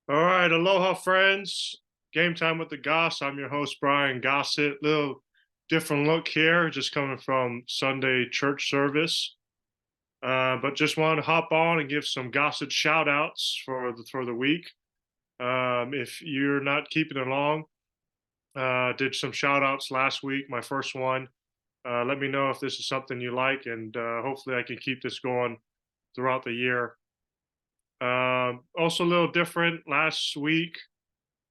All right, aloha, friends. Game time with the Goss. I'm your host, Brian Gosset. Little different look here, just coming from Sunday church service. But just wanted to hop on and give some Gosset shout outs for the week. If you're not keeping along, did some shout outs last week, my first one. Let me know if this is something you like, and hopefully I can keep this going throughout the year. Also, a little different last week.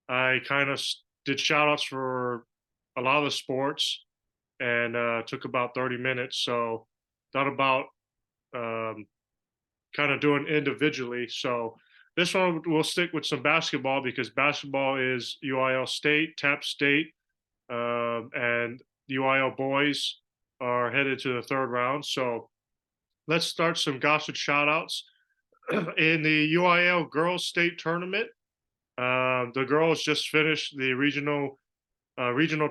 I kind of did shout outs for a lot of the sports and took about 30 minutes. So thought about um, kind of doing individually. So this one we'll stick with some basketball because basketball is UIL State, TAP State, and UIL boys are headed to the third round. So let's start some gossip shout outs. In the UIL girls state tournament, the girls just finished the regional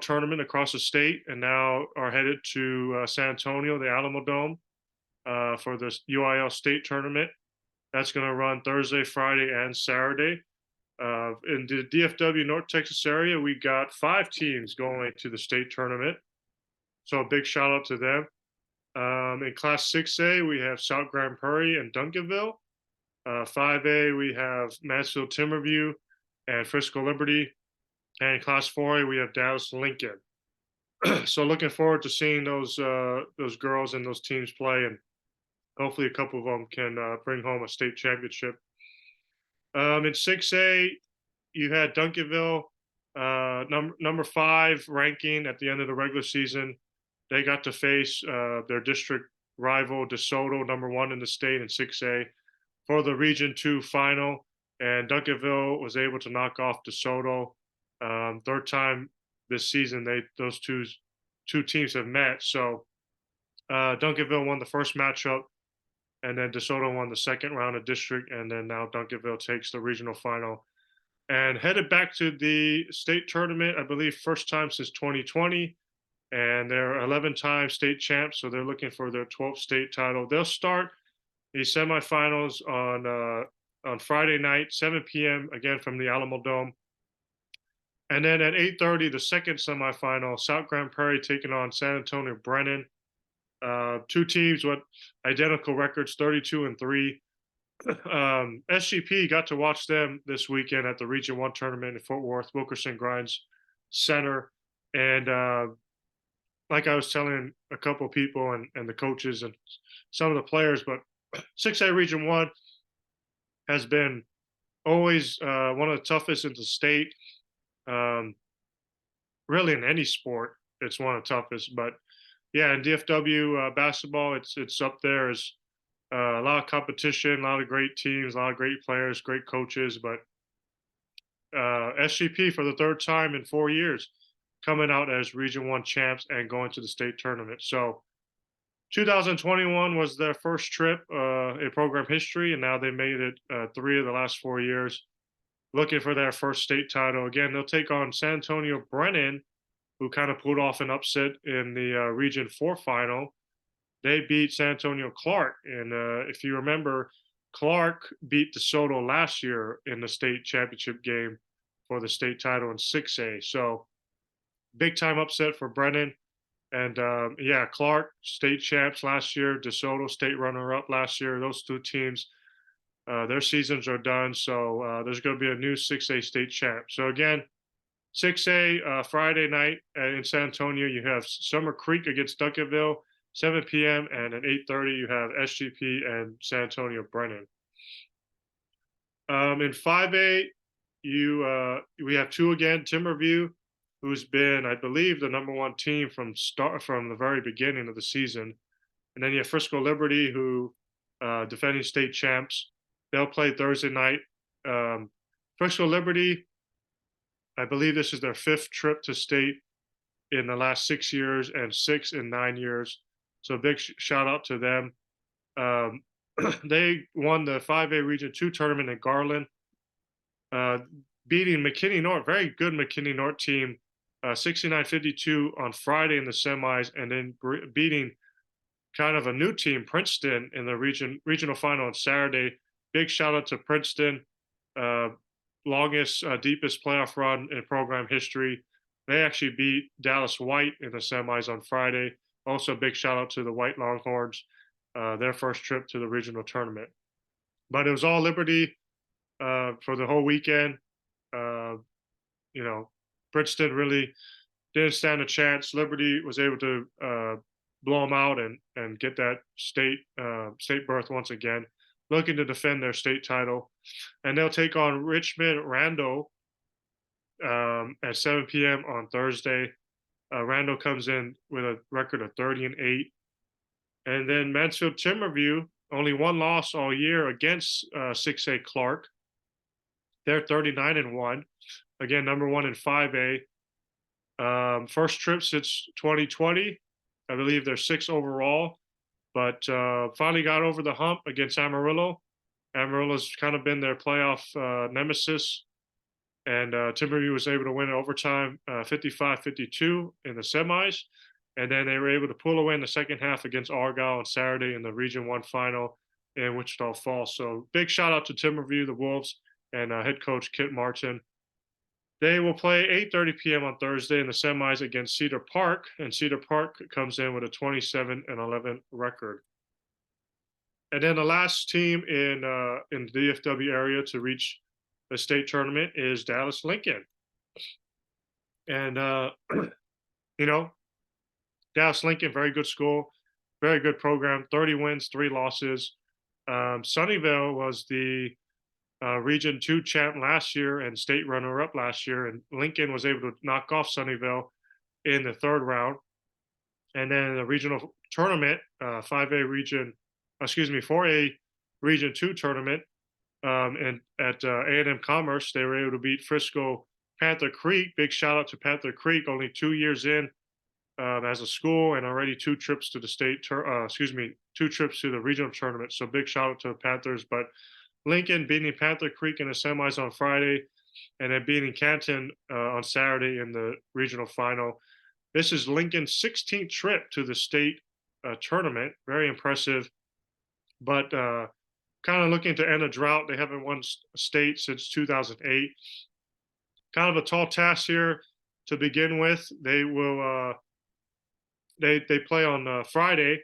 tournament across the state, and now are headed to San Antonio, the Alamo Dome, for the UIL state tournament. That's going to run Thursday, Friday, and Saturday. In the DFW North Texas area, we got 5 teams going to the state tournament. So a big shout out to them. In Class 6A, we have South Grand Prairie and Duncanville. 5A, we have Mansfield Timberview and Frisco Liberty. And in Class 4A, we have Dallas Lincoln. So looking forward to seeing those girls and those teams play, and hopefully a couple of them can bring home a state championship. In 6A, you had Duncanville, number 5 ranking at the end of the regular season. They got to face their district rival DeSoto, number 1 in the state in 6A, for the Region 2 final, and Duncanville was able to knock off DeSoto. Third time this season those two teams have met. So Duncanville won the first matchup, and then DeSoto won the second round of district, and then now Duncanville takes the regional final and headed back to the state tournament. I believe first time since 2020, and they're 11-time state champs, so they're looking for their 12th state title. They'll start the semifinals on Friday night, 7 p.m. again from the Alamo Dome. And then at 8:30, the second semifinal, South Grand Prairie taking on San Antonio Brennan. Two teams with identical records, 32-3. SGP got to watch them this weekend at the Region 1 tournament in Fort Worth, Wilkerson Grimes Center. And like I was telling a couple of people and the coaches and some of the players, but 6A Region 1 has been always one of the toughest in the state. Um, really, in any sport, it's one of the toughest. But yeah, in DFW basketball, it's up there as a lot of competition, a lot of great teams, a lot of great players, great coaches. But SGP for the third time in 4 years, coming out as Region 1 champs and going to the state tournament. So 2021 was their first trip in program history, and now they made it 3 of the last 4 years, looking for their first state title. Again, they'll take on San Antonio Brennan, who kind of pulled off an upset in the Region 4 final. They beat San Antonio Clark. And if you remember, Clark beat DeSoto last year in the state championship game for the state title in 6A. So big time upset for Brennan. And yeah, Clark, state champs last year, DeSoto, state runner up last year. Those two teams, their seasons are done. So there's going to be a new 6A state champ. So again, 6A Friday night in San Antonio, you have Summer Creek against Duncanville, 7 p.m. And at 8:30, you have SGP and San Antonio Brennan. In 5A, we have 2 again, Timberview, who's been, I believe, the number 1 team from the very beginning of the season. And then you have Frisco Liberty, who defending state champs. They'll play Thursday night. Frisco Liberty, I believe this is their 5th trip to state in the last 6 years and 6 in 9 years. So big shout out to them. They won the 5A Region 2 tournament in Garland, beating McKinney North, very good McKinney North team, 69-52 on Friday in the semis, and then beating kind of a new team, Princeton, in the regional final on Saturday. Big shout out to Princeton. longest, deepest playoff run in program history. They actually beat Dallas White in the semis on Friday. Also, a big shout out to the White Longhorns, their first trip to the regional tournament. But it was all Liberty for the whole weekend. Uh, you know, Princeton really didn't stand a chance. Liberty was able to blow them out and get that state berth once again, looking to defend their state title, and they'll take on Richmond Randall at 7 p.m. on Thursday. Randall comes in with a record of 30-8, and then Mansfield Timberview only one loss all year against 6A Clark. They're 39-1. Again, number one in 5A. First trip since 2020. I believe they're six overall, but finally got over the hump against Amarillo. Amarillo's kind of been their playoff nemesis, and Timberview was able to win in overtime 55-52 in the semis. And then they were able to pull away in the second half against Argyle on Saturday in the Region 1 final in Wichita Falls. So big shout out to Timberview, the Wolves, and head coach Kit Martin. They will play 8:30 p.m. on Thursday in the semis against Cedar Park, and Cedar Park comes in with a 27-11 record. And then the last team in the DFW area to reach the state tournament is Dallas Lincoln. And you know, Dallas Lincoln, very good school, very good program, 30 wins, 3 losses. Sunnyvale was the Region 2 champ last year and state runner-up last year, and Lincoln was able to knock off Sunnyvale in the third round. And then in the regional tournament, 5A region, 4A Region 2 tournament, and at A&M Commerce, they were able to beat Frisco Panther Creek. Big shout out to Panther Creek, only 2 years in as a school and already 2 trips to the two trips to the regional tournament. So big shout out to the Panthers. But Lincoln beating Panther Creek in the semis on Friday, and then beating Canton on Saturday in the regional final. This is Lincoln's 16th trip to the state tournament. Very impressive, but kind of looking to end a drought. They haven't won state since 2008. Kind of a tall task here to begin with. They will they play on Friday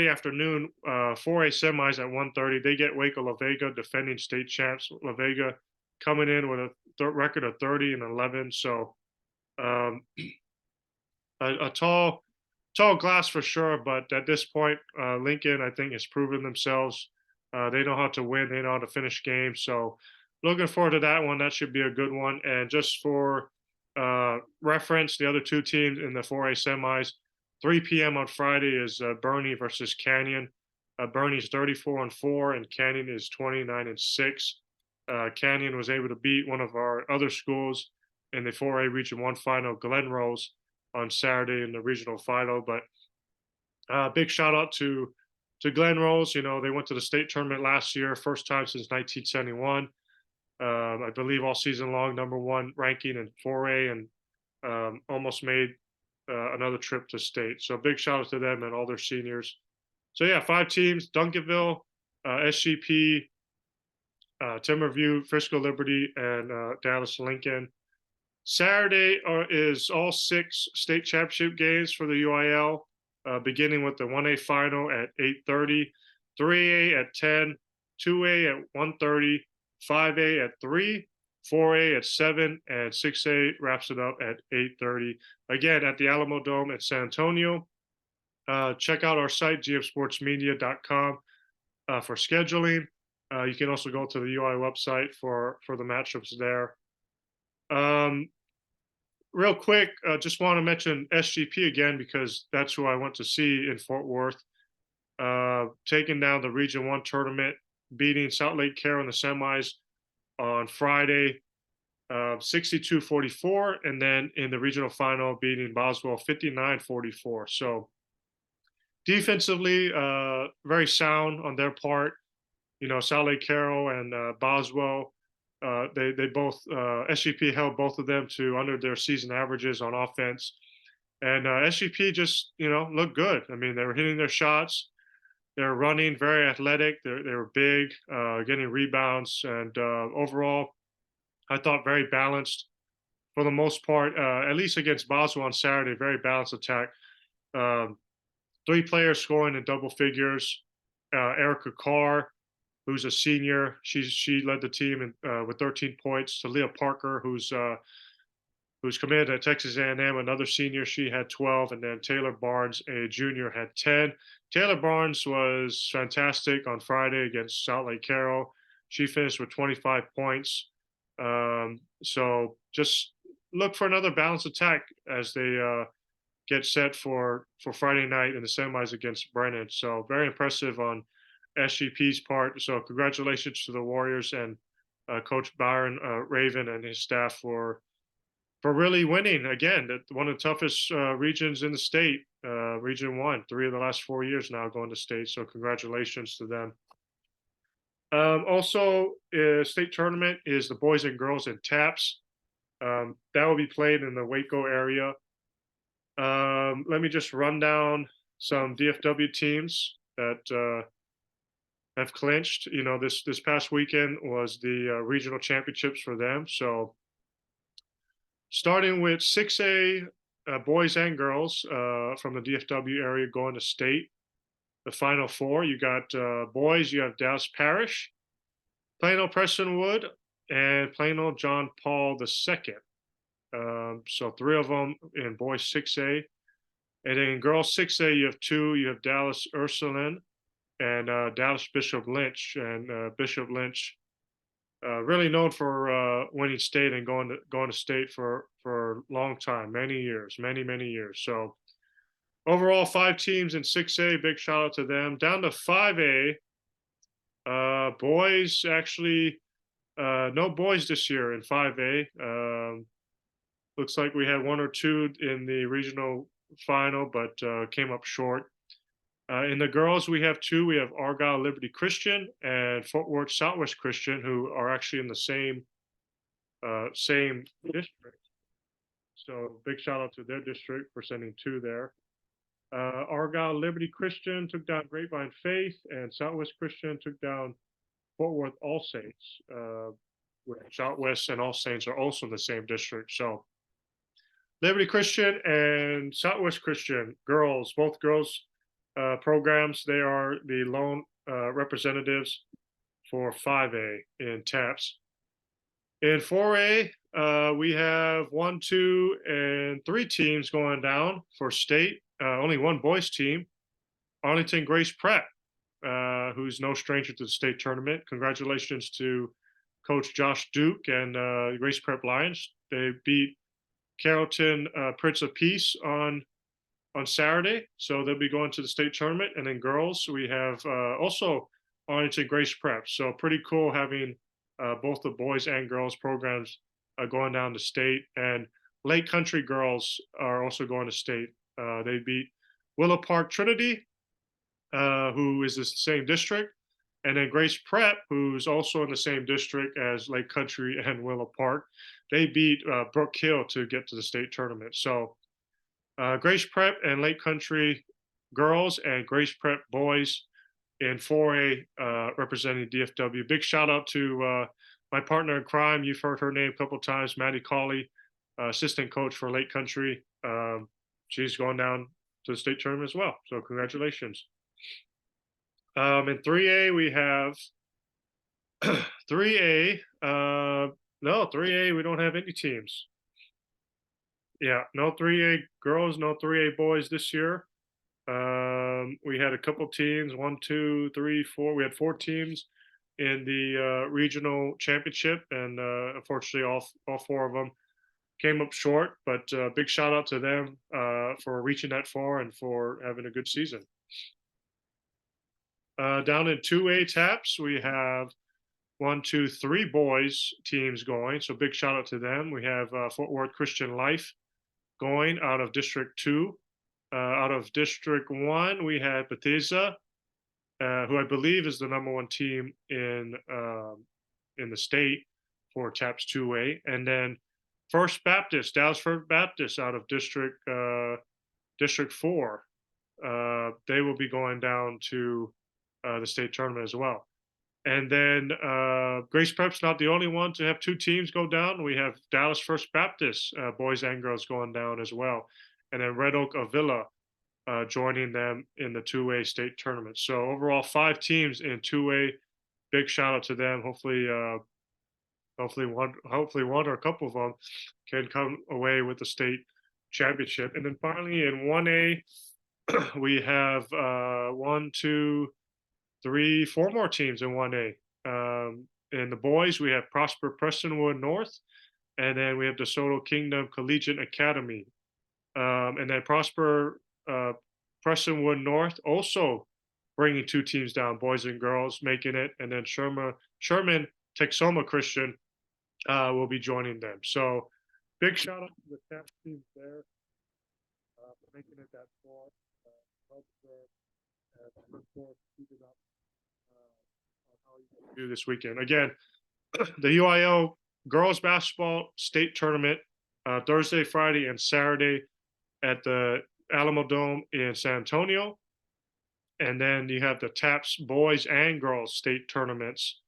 afternoon, 4A semis at 1:30. They get Waco La Vega, defending state champs. La Vega coming in with a record of 30-11. So a tall glass for sure. But at this point, Lincoln, I think, has proven themselves. They know how to win. They know how to finish games. So looking forward to that one. That should be a good one. And just for reference, the other 2 teams in the 4A semis, 3 p.m. on Friday is Bernie versus Canyon. Bernie's 34-4, and Canyon is 29-6. Canyon was able to beat one of our other schools in the 4A Region 1 final, Glen Rose, on Saturday in the regional final. But big shout out to Glen Rose. You know, they went to the state tournament last year, first time since 1971. I believe all season long, number 1 ranking in 4A, and almost made another trip to state. So big shout out to them and all their seniors. So yeah, 5 teams: Duncanville, SGP, Timberview, Frisco Liberty, and Dallas Lincoln. Saturday is all 6 state championship games for the UIL, beginning with the 1A final at 8:30, 3A at 10, 2A at 1:30, 5A at 3, 4A at 7, and 6A wraps it up at 8:30. Again, at the Alamo Dome in San Antonio. Check out our site, gmsportsmedia.com, for scheduling. You can also go to the UI website for the matchups there. Real quick, just want to mention SGP again, because that's who I went to see in Fort Worth. Taking down the Region 1 tournament, beating South Lake Carroll in the semis on Friday, 62-44, and then in the regional final, beating Boswell 59-44. So defensively, very sound on their part. You know, South Lake Carroll and Boswell, they both SGP held both of them to under their season averages on offense, and SGP just looked good. I mean, they were hitting their shots. They're running, very athletic. They were big, getting rebounds, and overall, I thought very balanced for the most part, at least against Basel on Saturday. Very balanced attack. Um, Three players scoring in double figures. Erica Carr, who's a senior, she led the team with 13 points. Talia Parker, who's committed at Texas A&M, another senior, she had 12, and then Taylor Barnes, a junior, had 10. Taylor Barnes was fantastic on Friday against Salt Lake Carroll. She finished with 25 points. So just look for another balanced attack as they get set for Friday night in the semis against Brennan. So very impressive on SGP's part. So congratulations to the Warriors and Coach Byron Raven and his staff for really winning again. One of the toughest regions in the state, Region One. 3 of the last 4 years now going to state. So congratulations to them. Also, state tournament is the boys and girls in taps. That will be played in the Waco area. Let me just run down some DFW teams that have clinched. You know, this past weekend was the regional championships for them. So starting with 6A boys and girls from the DFW area going to state. The final four, you got boys, you have Dallas Parish, Plano Prestonwood, and Plano John Paul II. So three of them in boys 6A. And then in girls 6A, you have two. You have Dallas Ursuline and Dallas Bishop Lynch. And Bishop Lynch, really known for winning state and going to state for a long time, many years, many years. So overall, 5 teams in 6A. Big shout out to them. Down to 5A. Boys actually no boys this year in 5A. Looks like we had one or two in the regional final, but came up short. In the girls, we have two. We have Argyle Liberty Christian and Fort Worth Southwest Christian, who are actually in the same district. So big shout out to their district for sending two there. Argyle Liberty Christian took down Grapevine Faith, and Southwest Christian took down Fort Worth All Saints. Southwest and All Saints are also in the same district. So Liberty Christian and Southwest Christian girls, both girls programs, they are the lone representatives for 5A in TAPS. In 4A, we have 1, 2, and 3 teams going down for state. Only one boys team, Arlington Grace Prep, who's no stranger to the state tournament. Congratulations to Coach Josh Duke and Grace Prep Lions. They beat Carrollton Prince of Peace on Saturday, so they'll be going to the state tournament. And then girls, we have also Arlington Grace Prep. So pretty cool having both the boys and girls programs going down to state. And Lake Country girls are also going to state. They beat Willow Park Trinity, who is the same district, and then Grace Prep, who's also in the same district as Lake Country and Willow Park. They beat Brook Hill to get to the state tournament. So Grace Prep and Lake Country girls and Grace Prep boys in 4A representing DFW. Big shout out to my partner in crime. You've heard her name a couple of times, Maddie Cawley, assistant coach for Lake Country. She's going down to the state tournament as well. So congratulations. In 3A, we have 3A. No, 3A, we don't have any teams. Yeah, no 3A girls, no 3A boys this year. We had a couple teams, 1, 2, 3, 4. We had 4 teams in the regional championship, and unfortunately, all 4 of them came up short. But big shout out to them for reaching that far and for having a good season. Down in 2A TAPS, we have 1, 2, 3 boys teams going. So big shout out to them. We have Fort Worth Christian Life going out of District 2. Out of District 1, we had Bethesda, who I believe is the #1 team in the state for TAPS 2A. And then First Baptist, Dallas First Baptist out of District 4. They will be going down to the state tournament as well. And then Grace Prep's not the only one to have two teams go down. We have Dallas First Baptist, boys and girls, going down as well. And then Red Oak Avila joining them in the 2A state tournament. So overall, 5 teams in 2A. Big shout out to them. Hopefully one or a couple of them can come away with the state championship. And then finally in 1A, we have one, two, three, four more teams in 1A. In the boys, we have Prosper Prestonwood North, and then we have DeSoto Kingdom Collegiate Academy. And then Prosper Prestonwood North also bringing 2 teams down, boys and girls, making it. And then Sherman Texoma Christian will be joining them. So big shout out to the tap teams there for making it that far. Well deserved. And I look forward to keeping up on how you can do this weekend. Again, the UIO girls basketball state tournament Thursday, Friday, and Saturday at the Alamo Dome in San Antonio. And then you have the TAPS boys and girls state tournaments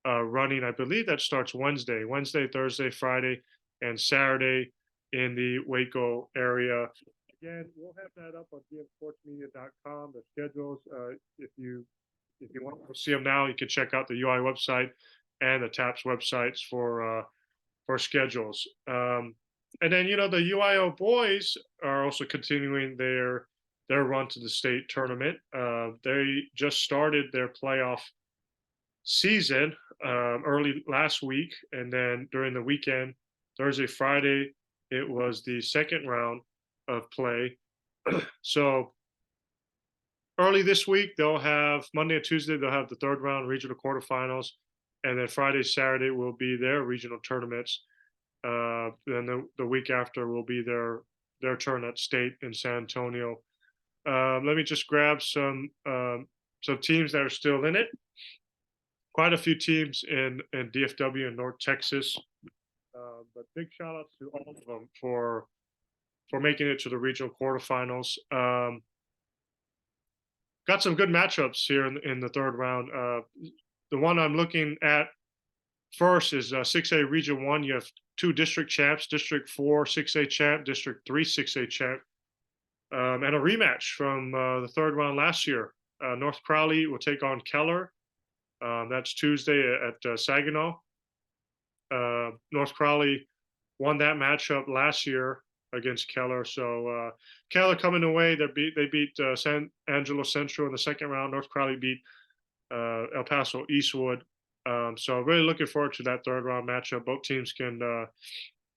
running. I believe that starts Wednesday, Thursday, Friday, and Saturday in the Waco area. Again, we'll have that up on gmsportsmedia.com. The schedules, if you want to see them now, you can check out the UI website and the TAPS websites for schedules. And then the UIO boys are also continuing their run to the state tournament. They just started their playoff season early last week, and then during the weekend, Thursday, Friday, it was the second round of play. So early this week, they'll have Monday and Tuesday, they'll have the third round regional quarterfinals, and then Friday, Saturday will be their regional tournaments. Then the week after will be their turn at state in San Antonio. Let me just grab some teams that are still in it. Quite a few teams in DFW and North Texas, but big shout outs to all of them for making it to the regional quarterfinals. Got some good matchups here in the third round. The one I'm looking at first is 6A Region 1. You have 2 district champs, District 4 6A champ, District 3 6A champ, and a rematch from the third round last year. North Crowley will take on Keller. That's Tuesday at Saginaw. North Crowley won that matchup last year against Keller. So Keller coming away, they beat San Angelo Central in the second round. North Crowley beat El Paso Eastwood. So really looking forward to that third round matchup. Both teams can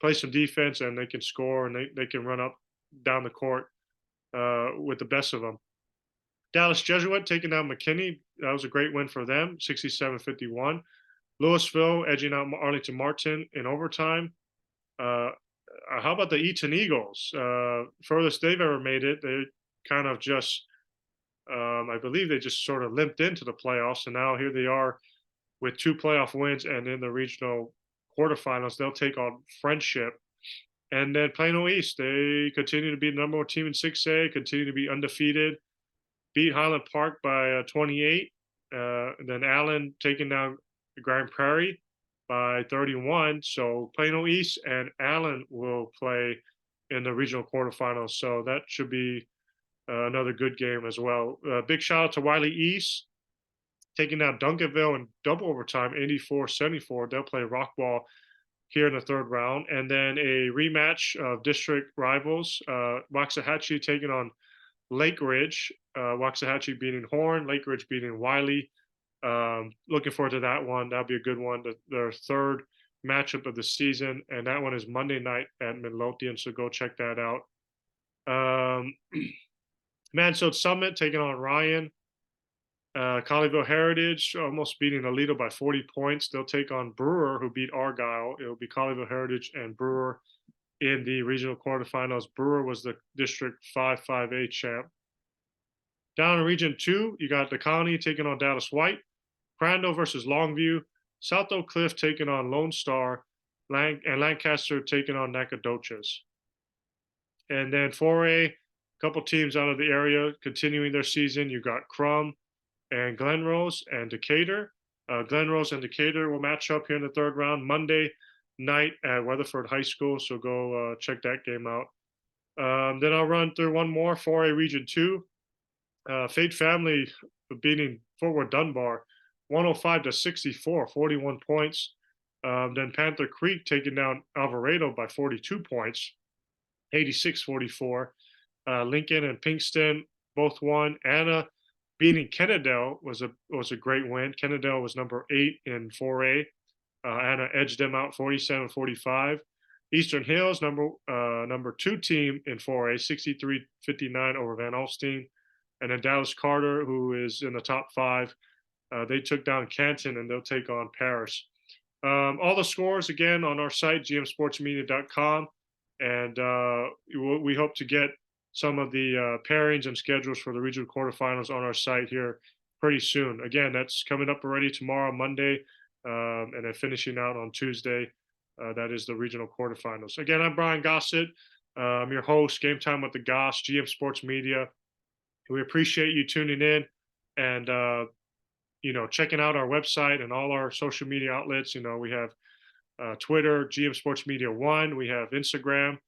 play some defense, and they can score, and they can run up down the court with the best of them. Dallas Jesuit taking down McKinney. That was a great win for them, 67-51. Louisville edging out Arlington Martin in overtime. How about the Eaton Eagles? Furthest they've ever made it. They kind of just, I believe they just sort of limped into the playoffs, and now here they are with 2 playoff wins, and in the regional quarterfinals, they'll take on Friendship. And then Plano East, they continue to be the number 1 team in 6A, continue to be undefeated, beat Highland Park by 28. And then Allen taking down Grand Prairie by 31. So Plano East and Allen will play in the regional quarterfinals. So that should be another good game as well. Big shout out to Wiley East taking down Duncanville in double overtime, 84-74. They'll play Rockball here in the third round. And then a rematch of district rivals, Waxahachie taking on Lake Ridge. Waxahachie beating Horn, Lake Ridge beating Wiley. Looking forward to that one. That'll be a good one. Their third matchup of the season, and that one is Monday night at Midlothian, so go check that out. Mansfield Summit taking on Ryan. Colleyville Heritage almost beating Alito by 40 points. They'll take on Brewer, who beat Argyle. It'll be Colleyville Heritage and Brewer in the regional quarterfinals. Brewer was the District 5-5A champ. Down in Region 2, you got the Colony taking on Dallas White. Crandall versus Longview. South Oak Cliff taking on Lone Star. And Lancaster taking on Nacogdoches. And then 4A, a couple teams out of the area continuing their season. You got Crum and Glenrose and Decatur. Glen Rose and Decatur will match up here in the third round Monday night at Weatherford High School. So go check that game out. Then I'll run through one more 4A Region 2. Fate Family beating Fort Worth Dunbar 105 to 64, 41 points. Then Panther Creek taking down Alvarado by 42 points, 86-44. Lincoln and Pinkston both won. Anna beating Kennedale was a great win. Kennedale was number 8 in 4A. Anna edged them out 47-45. Eastern Hills, number 2 team in 4A, 63-59 over Van Alstyne. And then Dallas Carter, who is in the top 5, they took down Canton and they'll take on Paris. All the scores again on our site, gmsportsmedia.com. And we hope to get some of the pairings and schedules for the regional quarterfinals on our site here pretty soon. Again, that's coming up already tomorrow, Monday, and then finishing out on Tuesday. That is the regional quarterfinals. Again, I'm Brian Gosset. I'm your host, Game Time with the Goss, GM Sports Media. We appreciate you tuning in and checking out our website and all our social media outlets. We have Twitter, GM Sports Media 1. We have Instagram.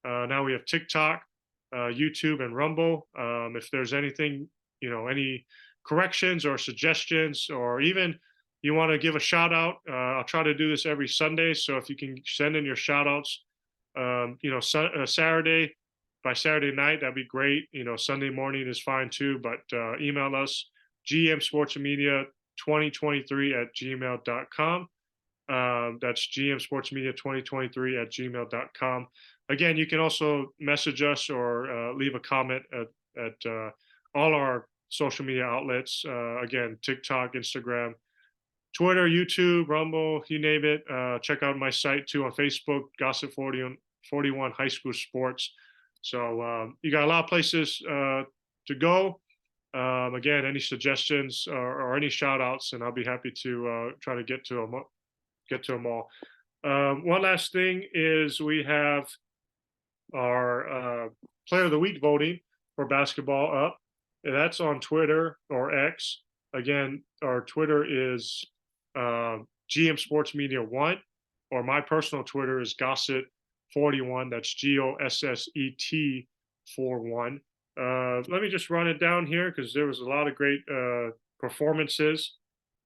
Now we have TikTok, YouTube, and Rumble. If there's anything, any corrections or suggestions, or even you want to give a shout out, I'll try to do this every Sunday. So if you can send in your shout outs, Saturday, by Saturday night, that'd be great. Sunday morning is fine too, but email us gmsportsmedia2023@gmail.com. That's gmsportsmedia2023@gmail.com. Again, you can also message us or leave a comment at all our social media outlets. Again, TikTok, Instagram, Twitter, YouTube, Rumble, you name it. Check out my site too on Facebook, Gosset 41 High School Sports. So you got a lot of places to go. Again, any suggestions or any shout outs, and I'll be happy to try to get to them all. One last thing is we have our Player of the Week voting for basketball up. And that's on Twitter or X. Again, our Twitter is GM Sports Media 1, or my personal Twitter is Gosset 41. That's GOSSET 41. Let me just run it down here because there was a lot of great performances.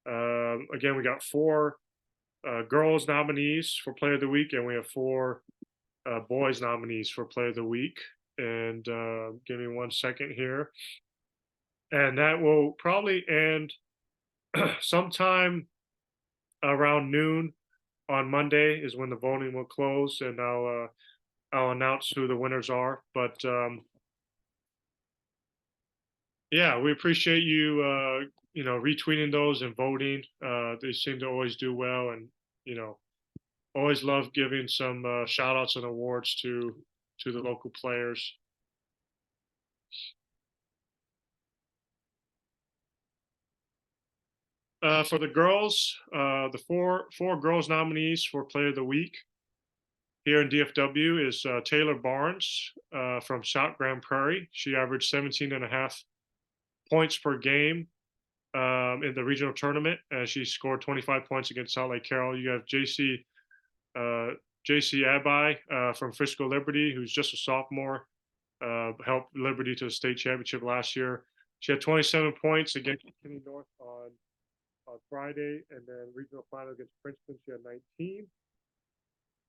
Again, we got 4 girls nominees for Player of the Week, and we have 4 boys nominees for Player of the Week. And give me 1 second here. And that will probably end sometime around noon on Monday is when the voting will close, and I'll announce who the winners are. But yeah, we appreciate you retweeting those and voting. They seem to always do well, and always love giving some shout outs and awards to the local players. For the girls, the four girls nominees for Player of the Week here in DFW is Taylor Barnes from South Grand Prairie. She averaged 17.5 points per game in the regional tournament. She scored 25 points against Salt Lake Carroll. You have JC Abai from Frisco Liberty, who's just a sophomore, helped Liberty to the state championship last year. She had 27 points against Kinney North on Friday, and then regional final against Princeton, she had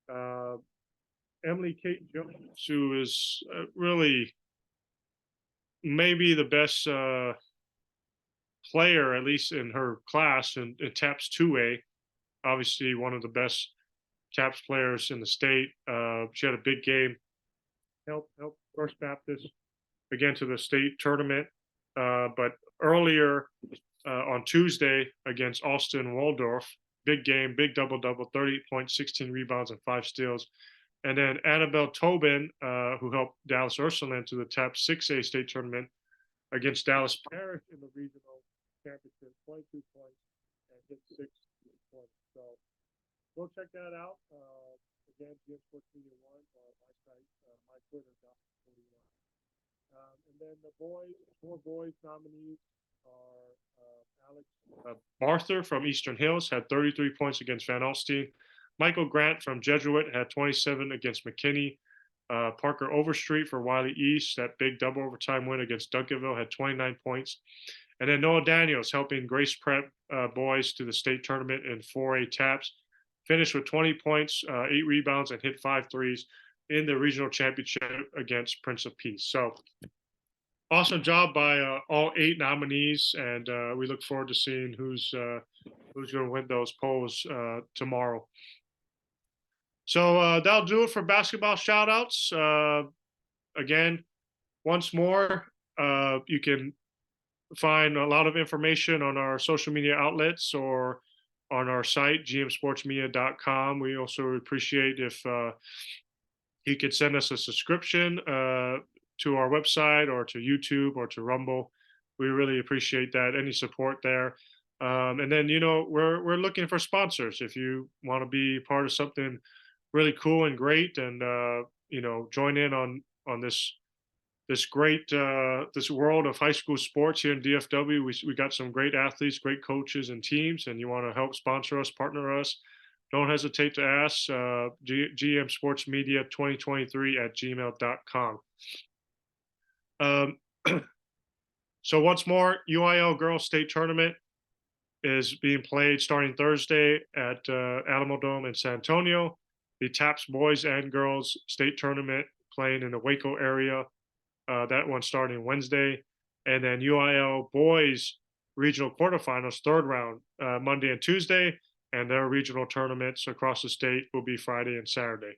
19. Emily Kate Jones, who is really maybe the best player, at least in her class, in TAPS 2A. Obviously, one of the best TAPS players in the state. She had a big game. Helped First Baptist again to the state tournament. But earlier on Tuesday against Austin Waldorf, big game, big double-double, 30 points, 16 rebounds, and 5 steals. And then Annabelle Tobin, who helped Dallas Ursuline to the TAPS 6A state tournament against Dallas Parish in the regional championship, 22 points and hit 6 points. So go check that out. Again, GM Sports Media 1 on my site, my Twitter, and then the 4 boys nominees are Alex Barther from Eastern Hills had 33 points against Van Alstyne. Michael Grant from Jesuit had 27 against McKinney. Parker Overstreet for Wiley East, that big double overtime win against Duncanville, had 29 points. And then Noah Daniels helping Grace Prep boys to the state tournament in 4A taps, finished with 20 points, 8 rebounds, and hit 5 threes in the regional championship against Prince of Peace. So awesome job by all 8 nominees, and we look forward to seeing who's going to win those polls tomorrow. So that'll do it for basketball shoutouts. Again, once more, you can find a lot of information on our social media outlets or on our site, gmsportsmedia.com. We also appreciate if you could send us a subscription to our website or to YouTube or to Rumble. We really appreciate that. Any support there. And then, we're looking for sponsors. If you want to be part of something really cool and great, and join in on this great this world of high school sports here in DFW. We got some great athletes, great coaches and teams, and you want to help sponsor us, partner us, don't hesitate to ask. gmsportsmedia2023@gmail.com. So once more, UIL Girls State Tournament is being played starting Thursday at Alamo Dome in San Antonio. The TAPS Boys and Girls State Tournament playing in the Waco area. That one starting Wednesday. And then UIL Boys Regional Quarterfinals, third round, Monday and Tuesday. And their regional tournaments across the state will be Friday and Saturday.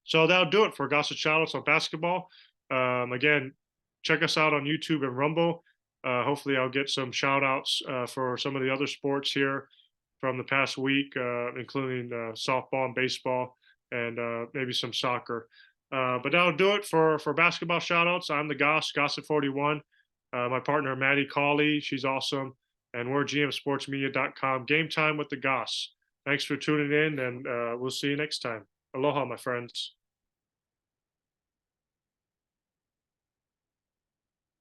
So that'll do it for Gosset Shoutouts on basketball. Again, check us out on YouTube and Rumble. Hopefully I'll get some shout-outs for some of the other sports here from the past week, including softball and baseball, and maybe some soccer. But that'll do it for basketball shout-outs. I'm the Goss, Gosset41. My partner, Maddie Cawley, she's awesome. And we're gmsportsmedia.com. Game time with the Goss. Thanks for tuning in, and we'll see you next time. Aloha, my friends.